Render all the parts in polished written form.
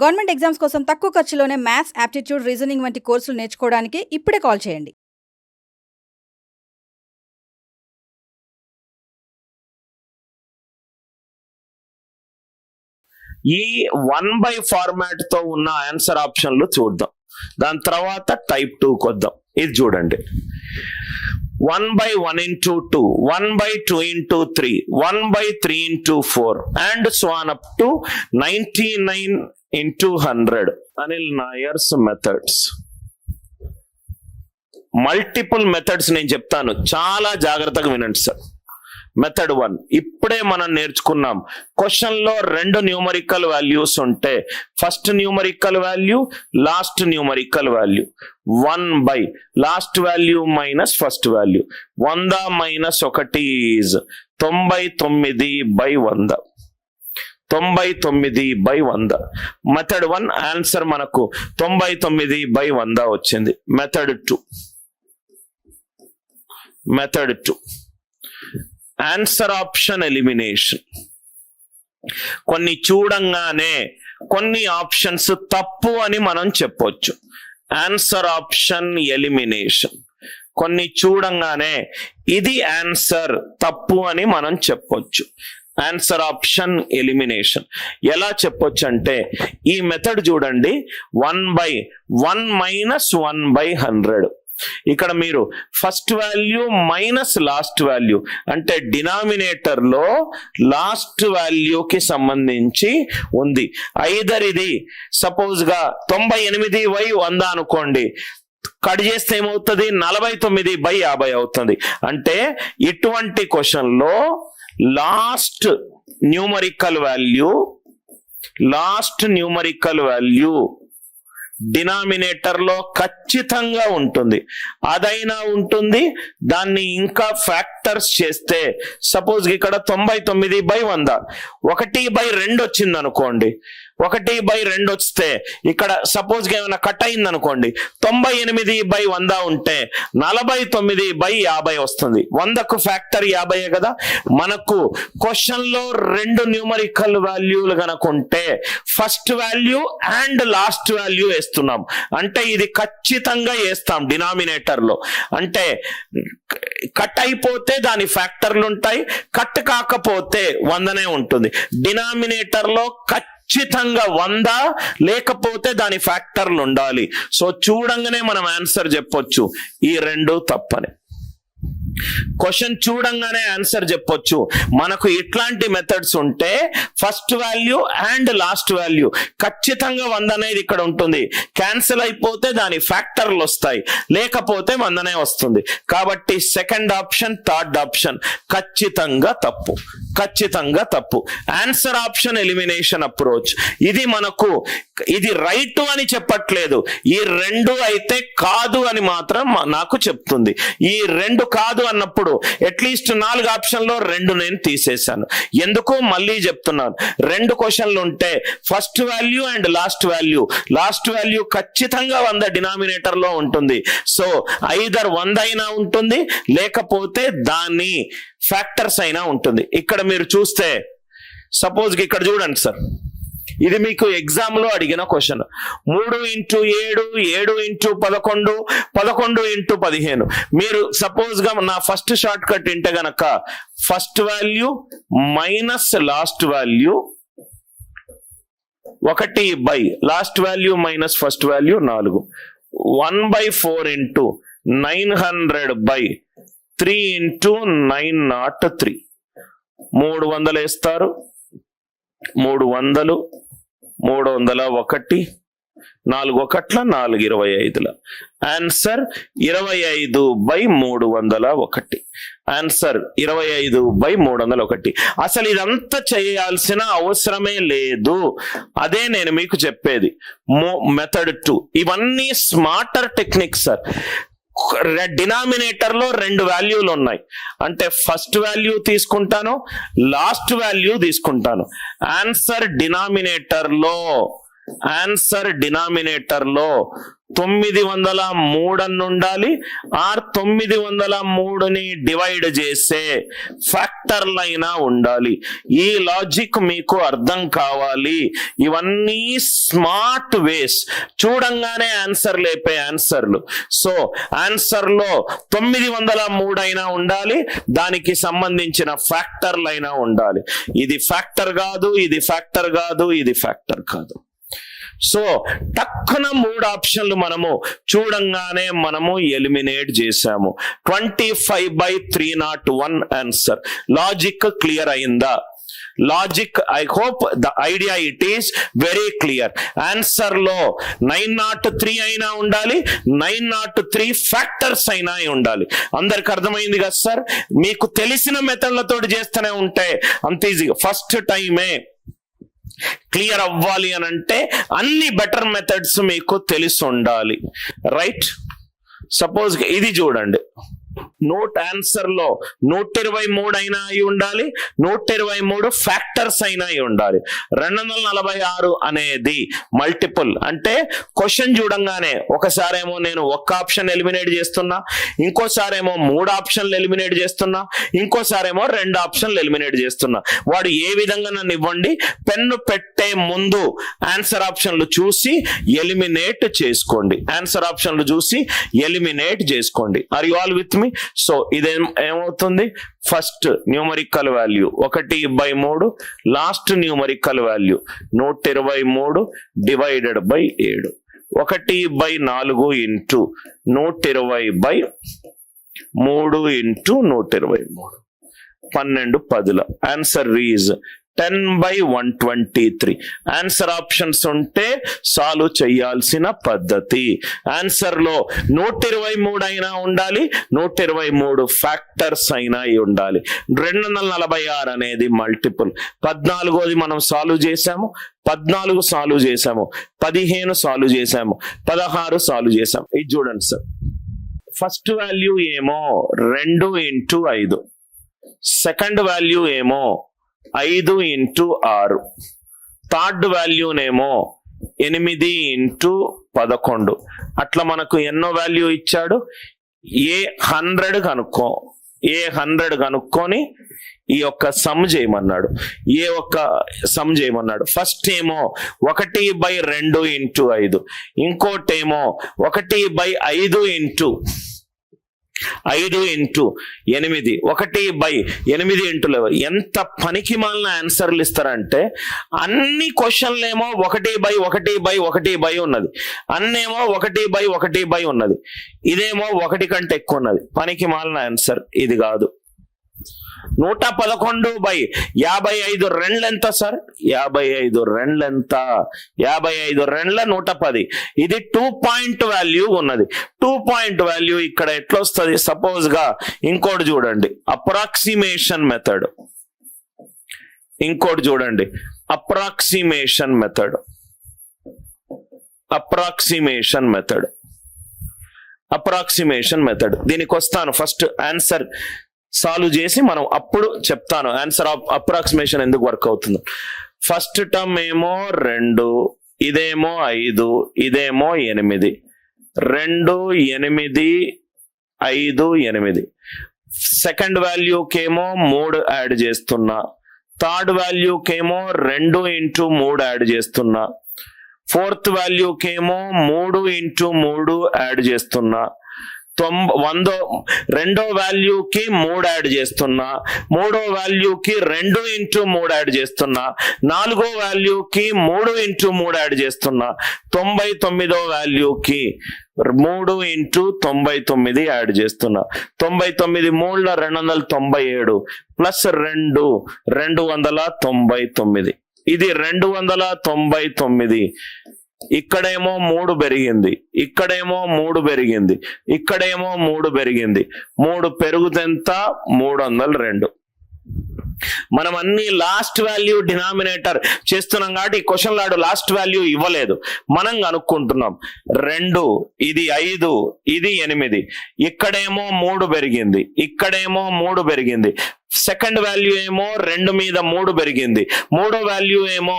Government exams కోసం తక్కువ ఖర్చులోనే maths, aptitude, reasoning వంటి కోర్సులు నేర్చుకోవడానికి ఇప్పుడే కాల్ చేయండి. ఈ 1/, ఫార్మాట్ తో ఉన్న ఆన్సర్ ఆప్షన్లు చూద్దాం. దాని తర్వాత టైప్ 2 కొద్దాం. ఇది చూడండి, 1/1 into 2, 1/2 into 3, 1/3 into 4 and so on up to 99 into 100. Anil Nayar's methods. Multiple methods నేను చెప్తాను, చాలా జాగ్రత్తగా వినండి సార్. మెథడ్ 1 ఇప్పుడే మనం నేర్చుకున్నాం. క్వశ్చన్ లో 2 న్యూమరికల్ వాల్యూస్ ఉంటే first numerical value, last numerical value. 1/, last value minus first value. 100 - 1 is 99/100. 99/100. Method 1 answer మనకు 99/100 వచ్చింది. Method 2 answer option elimination. కొన్ని చూడంగానే కొన్ని ఆప్షన్స్ తప్పు అని మనం చెప్పొచ్చు. Answer option elimination. కొన్ని చూడంగానే ఇది ఆన్సర్ తప్పు అని మనం చెప్పొచ్చు. ఆన్సర్ ఆప్షన్ ఎలిమినేషన్ ఎలా చెప్పొచ్చు అంటే, ఈ మెథడ్ చూడండి, 1/1 - 1/100. ఇక్కడ మీరు first value minus last value అంటే డినామినేటర్ లో లాస్ట్ వాల్యూకి సంబంధించి ఉంది. ఐదర్ ఇది సపోజ్ గా 98/100 అనుకోండి, కట్ చేస్తే ఏమవుతుంది, 49/50 అవుతుంది. అంటే ఇటువంటి క్వశ్చన్ లో లాస్ట్ న్యూమరికల్ వాల్యూ డినామినేటర్ లో ఖచ్చితంగా ఉంటుంది. అదైనా ఉంటుంది, దాన్ని ఇంకా ఫ్యాక్టర్స్ చేస్తే సపోజ్ ఇక్కడ 99/100 1/2 వచ్చింది అనుకోండి. 1/2 వస్తే ఇక్కడ సపోజ్ ఏమైనా కట్ అయింది అనుకోండి, 98/100 ఉంటే 49/50 వస్తుంది. 100కు ఫ్యాక్టర్ 50 కదా. మనకు క్వశ్చన్ లో 2 న్యూమరికల్ వాల్యూలు కనుకుంటే first value and last value వేస్తున్నాం. అంటే ఇది ఖచ్చితంగా వేస్తాం డినామినేటర్ లో. అంటే కట్ అయిపోతే దాని ఫ్యాక్టర్లు ఉంటాయి, కట్ కాకపోతే 100నే ఉంటుంది. డినామినేటర్ లో ఖచ్చితంగా 100 లేకపోతే దాని ఫ్యాక్టర్లు ఉండాలి. సో చూడంగానే మనం ఆన్సర్ చెప్పొచ్చు ఈ 2 తప్పని. క్వశ్చన్ చూడంగానే ఆన్సర్ చెప్పొచ్చు. మనకు ఇట్లాంటి మెథడ్స్ ఉంటే first value and last value ఖచ్చితంగా 100 అనేది ఇక్కడ ఉంటుంది. క్యాన్సిల్ అయిపోతే దాని ఫ్యాక్టర్లు వస్తాయి, లేకపోతే 100నే వస్తుంది. కాబట్టి సెకండ్ ఆప్షన్, థర్డ్ ఆప్షన్ ఖచ్చితంగా తప్పు. ఆన్సర్ ఆప్షన్ ఎలిమినేషన్ అప్రోచ్ ఇది మనకు ఇది రైట్ అని చెప్పట్లేదు. ఈ 2 అయితే కాదు అని మాత్రం నాకు చెప్తుంది. ఈ 2 కాదు అన్నప్పుడు అట్లీస్ట్ 4 ఆప్షన్లో 2 నేను తీసేశాను. ఎందుకు మళ్ళీ చెప్తున్నాను, 2 క్వశ్చన్లు ఉంటే first value and last value ఖచ్చితంగా 100 డినామినేటర్ లో ఉంటుంది. సో ఐదర్ 100 అయినా ఉంటుంది, లేకపోతే దాని ఫ్యాక్టర్స్ అయినా ఉంటుంది. ఇక్కడ మీరు చూస్తే సపోజ్ ఇక్కడ చూడండి సార్, ఇది మీకు ఎగ్జామ్ లో అడిగిన క్వశ్చన్. 3 x 7, 7 x 11, 11 x 15. మీరు సపోజ్ గా నా ఫస్ట్ షార్ట్ కట్ ఇంటే గనక first value minus last value 1/, last value minus first value 4. 1/4 into 900/3 into 903. 300 వేస్తారు. 300, 301, 4 1 4 25. ఆన్సర్ 25/301. ఆన్సర్ 25/301. అసలు ఇదంతా చేయాల్సిన అవసరమే లేదు. అదే నేను మీకు చెప్పేది. మెథడ్ 2 ఇవన్నీ స్మార్టర్ టెక్నిక్స్ సార్. డినామినేటర్ లో 2 వాల్యూలు ఉన్నాయి అంటే ఫస్ట్ వాల్యూ తీసుకుంటాను, లాస్ట్ వాల్యూ తీసుకుంటాను. ఆన్సర్ డినామినేటర్ లో ఆన్సర్ డినామినేటర్ లో 903 అని ఉండాలి, ఆర్ 903ని డివైడ్ చేసే ఫ్యాక్టర్లైనా ఉండాలి. ఈ లాజిక్ మీకు అర్థం కావాలి. ఇవన్నీ స్మార్ట్ వేస్, చూడంగానే ఆన్సర్ లేపే ఆన్సర్లు. సో ఆన్సర్ లో 903 అయినా ఉండాలి, దానికి సంబంధించిన ఫ్యాక్టర్లు అయినా ఉండాలి. ఇది ఫ్యాక్టర్ కాదు, ఇది ఫ్యాక్టర్ కాదు, ఇది ఫ్యాక్టర్ కాదు. సో టక్కున 3 ఆప్షన్లు మనము చూడంగానే మనము ఎలిమినేట్ చేశాము. 25/301 ఆన్సర్. లాజిక్ క్లియర్ అయిందా? Logic, I hope the idea it is very clear. Answer లో 903 అయినా ఉండాలి, 903 ఫ్యాక్టర్స్ అయినా ఉండాలి. అందరికి అర్థమైంది కదా సార్? మీకు తెలిసిన మెథడ్లతో చేస్తూనే ఉంటే అంత ఈజీగా ఫస్ట్ టైమే క్లియర్ అవ్వాలి అని అంటే అన్ని బెటర్ మెథడ్స్ మీకు తెలిసి ఉండాలి, రైట్? సపోజ్ ఇది చూడండి, నోట్ ఆన్సర్ లో 123 అయినా అయి ఉండాలి, 123 ఫ్యాక్టర్స్ అయినా అయి ఉండాలి. 246 అనేది మల్టిపుల్. అంటే క్వశ్చన్ చూడంగానే ఒకసారేమో నేను ఒక్క ఆప్షన్ ఎలిమినేట్ చేస్తున్నా, ఇంకోసారేమో 3 ఆప్షన్లు ఎలిమినేట్ చేస్తున్నా, ఇంకోసారేమో 2 ఆప్షన్లు ఎలిమినేట్ చేస్తున్నా. వాడు ఏ విధంగా నన్ను ఇవ్వండి, పెన్ను పెట్టే ముందు ఆన్సర్ ఆప్షన్లు చూసి ఎలిమినేట్ చేసుకోండి. ఆన్సర్ ఆప్షన్లు చూసి ఎలిమినేట్ చేసుకోండి. Are you all with me? So ఇదేం ఏమవుతుంది? First numerical value 1/3, last numerical value 123 divided by 7. 1/4 into 120/3 into 123, 12 10. Answer is 10/123. Answer options ఉంటే సాల్వ్ చేయాల్సిన పద్ధతి. ఆన్సర్ లో 123 అయినా ఉండాలి, 123 ఫ్యాక్టర్స్ అయినా ఉండాలి. 246 అనేది మల్టిపుల్. 14ది మనం సాల్వ్ చేసాము, 14 సాల్వ్ చేసాము, 15 సాల్వ్ చేసాము, 16 సాల్వ్ చేసాము. ఇది చూడండి సార్, ఫస్ట్ వాల్యూ ఏమో 2 ఇంటూ 5, సెకండ్ వాల్యూ ఏమో 5 ఇంటూ 6, థర్డ్ వాల్యూనేమో 8 ఇంటూ 11. అట్లా మనకు ఎన్నో వాల్యూ ఇచ్చాడు? A100 కనుక్కో. A100 కనుక్కొని ఈ యొక్క సమ్ చేయమన్నాడు. సమ్ చేయమన్నాడు. ఫస్ట్ ఏమో 1/2 ఇంటూ 5, ఇంకోటేమో 1/5 ఇంటూ 5 ఇంటూ 8, 1/8 ఇంటూ 11. ఎంత పనికి మాలిన ఆన్సర్లు ఇస్తారంటే, అన్ని క్వశ్చన్లు ఏమో 1/1/1/1 ఉన్నది, అన్నేమో 1/1/1 ఉన్నది, ఇదేమో 1 కంటే ఎక్కువ ఉన్నది. పనికి మాలిన ఆన్సర్ ఇది కాదు. 111/55 రెండ్లు ఎంత సార్? 55 రెండ్లు ఎంత? 55 రెండ్ల 110. ఇది 2 పాయింట్ వాల్యూ ఉన్నది. 2 పాయింట్ వాల్యూ ఇక్కడ ఎట్లా వస్తుంది? సపోజ్ గా ఇంకోటి చూడండి, అప్రాక్సిమేషన్ మెథడ్. ఇంకోటి చూడండి, approximation method. Approximation method, approximation method. దీనికి వస్తాను. ఫస్ట్ ఆన్సర్ సాల్వ్ చేసి మనం అప్పుడు చెప్తాను ఆన్సర్ అప్రాక్సిమేషన్ ఎందుకు వర్క్ అవుతుందో. ఫస్ట్ టర్మ్ ఏమో 2, ఇదేమో 5, ఇదేమో 8. 2, 8, 5, 8. సెకండ్ వాల్యూకేమో 3 యాడ్ చేస్తున్నా, థర్డ్ వాల్యూకేమో 2 ఇంటూ 3 యాడ్ చేస్తున్నా, ఫోర్త్ వాల్యూకేమో 3 ఇంటూ 3 యాడ్ చేస్తున్నా, రెండో వాల్యూకి 3 యాడ్ చేస్తున్నా, మూడో వాల్యూకి 2 ఇంటూ 3 యాడ్ చేస్తున్నా, నాలుగో వాల్యూకి 3 ఇంటూ 3 యాడ్ చేస్తున్నా, 99వ వాల్యూకి 3 ఇంటూ 99 యాడ్ చేస్తున్నా. 99 3 297 ప్లస్ 2 299. ఇది 299. ఇక్కడేమో 3 పెరిగింది, ఇక్కడేమో 3 పెరిగింది, ఇక్కడేమో 3 పెరిగింది. 3 పెరుగుతెంత? 302. మనం అన్ని లాస్ట్ వాల్యూ డినామినేటర్ చేస్తున్నాం కాబట్టి ఈ క్వశ్చన్ లాడు లాస్ట్ వాల్యూ ఇవ్వలేదు, మనం కనుక్కుంటున్నాం. 2, ఇది 5, ఇది 8. ఇక్కడేమో 3 పెరిగింది, ఇక్కడేమో 3 పెరిగింది. సెకండ్ వాల్యూ ఏమో 2 మీద 3 పెరిగింది, మూడో వాల్యూ ఏమో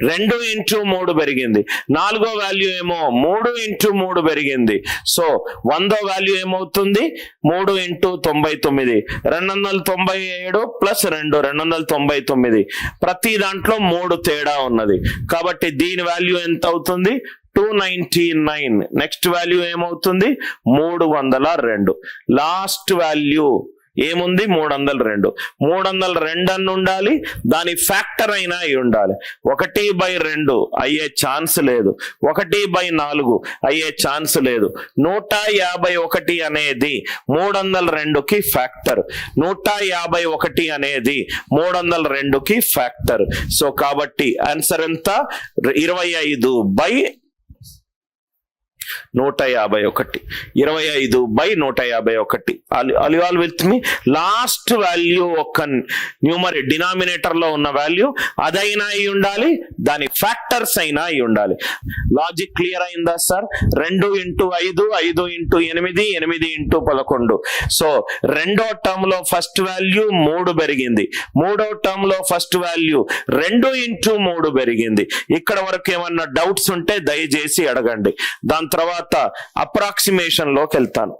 2 ఇంటూ 3 పెరిగింది, నాలుగో వాల్యూ ఏమో 3 ఇంటూ 3 పెరిగింది. సో 100వ వాల్యూ ఏమవుతుంది 3 ఇంటూ 99, 297 ప్లస్ 2 299. ప్రతి దాంట్లో 3 తేడా ఉన్నది కాబట్టి దీని వాల్యూ ఎంత అవుతుంది 299. నెక్స్ట్ వాల్యూ ఏమవుతుంది 302. లాస్ట్ వాల్యూ ఏముంది 302. 302 అని ఉండాలి, దాని ఫ్యాక్టర్ అయినా అయి ఉండాలి. 1/2 అయ్యే ఛాన్స్ లేదు, 1/4 అయ్యే ఛాన్స్ లేదు. 151 అనేది 302కి ఫ్యాక్టర్, 151 అనేది 302కి ఫ్యాక్టర్. సో కాబట్టి ఆన్సర్ ఎంత 25/151. 25/151. All with me. Last value ఒక డినామినేటర్ లో ఉన్న వాల్యూ అదైనా అయి ఉండాలి, దాని ఫ్యాక్టర్స్ అయినా అయి ఉండాలి. లాజిక్ క్లియర్ అయిందా sir? 2 into 5, 5 into 8, 8 into 11. So రెండో టర్మ్ లో ఫస్ట్ వాల్యూ 3 పెరిగింది, మూడో టర్మ్ లో ఫస్ట్ వాల్యూ 2 ఇంటూ 3 పెరిగింది. ఇక్కడ వరకు ఏమన్నా డౌట్స్ ఉంటే దయచేసి అడగండి, దాని తర్వాత అప్రాక్సిమేషన్ లోకి వెళ్తాను.